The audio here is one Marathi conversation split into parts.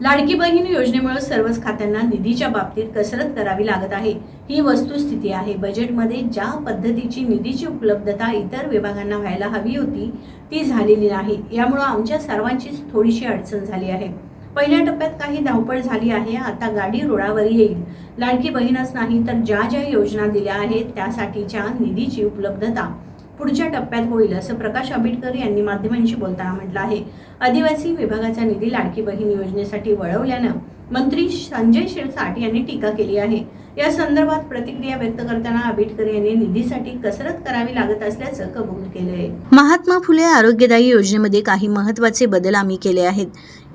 लाडकी बहीण योजनेमुळे सर्वच खात्यांना निधीच्या बाबतीत कसरत करावी लागत आहे। ही वस्तुस्थिती आहे। बजेटमध्ये ज्या पद्धतीची निधीची उपलब्धता इतर विभागांना व्हायला हवी होती ती झालेली नाही। यामुळे आमच्या सर्वांचीच थोडीशी अडचण झाली आहे। पहिल्या टप्प्यात काही धावपळ झाली आहे, आता गाडी रुळावर येईल। लाडकी बहीणच नाही तर ज्या ज्या योजना दिल्या आहेत त्यासाठीच्या निधीची उपलब्धता पुढच्या टप्प्यात होईल, असं प्रकाश आंबेडकर यांनी माध्यमांशी बोलताना म्हटलं आहे। आदिवासी विभागाचा निधी लाडकी बहीण योजनेसाठी वळवल्यानं मंत्री संजय शिरसाट यांनी टीका केली आहे। या संदर्भात प्रतिक्रिया व्यक्त करताना आंबेडकर यांनी निधीसाठी कसरत करावी लागत असल्याचं कबूल केलंय। महात्मा फुले आरोग्यदायी योजनेमध्ये काही महत्त्वाचे बदल आम्ही केले आहेत।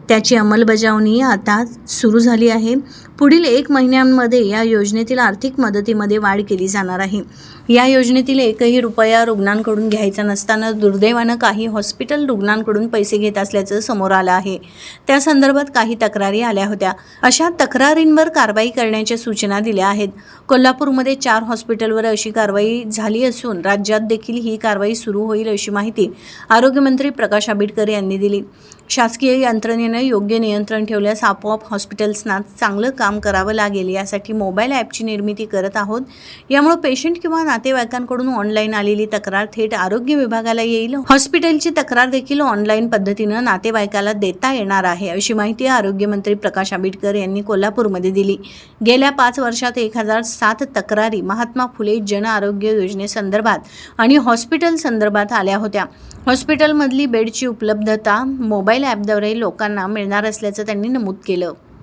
त्याची अंमलबजावणी आता सुरू झाली आहे। पुढील 1 महिन्यांमध्ये या योजनेतील आर्थिक मदतीमध्ये वाढ केली जाणार आहे। या योजनेतील एकही रुपया रुग्णांकडून घ्यायचा नसताना दुर्दैवानं काही हॉस्पिटल रुग्णांकडून पैसे घेत असल्याचं समोर आलं आहे। त्या संदर्भात काही तक्रारी आल्या होत्या। अशा तक्रारींवर कारवाई करण्याच्या सूचना दिल्या आहेत। कोल्हापूरमध्ये 4 हॉस्पिटलवर अशी कारवाई झाली असून राज्यात देखील ही कारवाई सुरू होईल, अशी माहिती आरोग्यमंत्री प्रकाश आंबेडकर यांनी दिली। शासकीय यंत्रणेनं योग्य नियंत्रण ठेवल्यास आपोआप हॉस्पिटल्सना चांगलं काम करावं लागेल। यासाठी मोबाईल ॲपची निर्मिती करत आहोत। यामुळे पेशंट किंवा नातेवाईकांकडून ऑनलाईन आलेली तक्रार थेट आरोग्य विभागाला येईल। हॉस्पिटलची तक्रार देखील ऑनलाईन पद्धतीनं नातेवाईकाला देता येणार आहे, अशी माहिती आरोग्यमंत्री प्रकाश आंबेडकर यांनी कोल्हापूरमध्ये दिली। गेल्या 5 वर्षात 1007 तक्रारी महात्मा फुले जन आरोग्य योजनेसंदर्भात आणि हॉस्पिटल संदर्भात आल्या होत्या। हॉस्पिटलमधली बेडची उपलब्धता मोबाईल ॲपद्वारे लोकांना मिळणार असल्याचं त्यांनी नमूद केलं।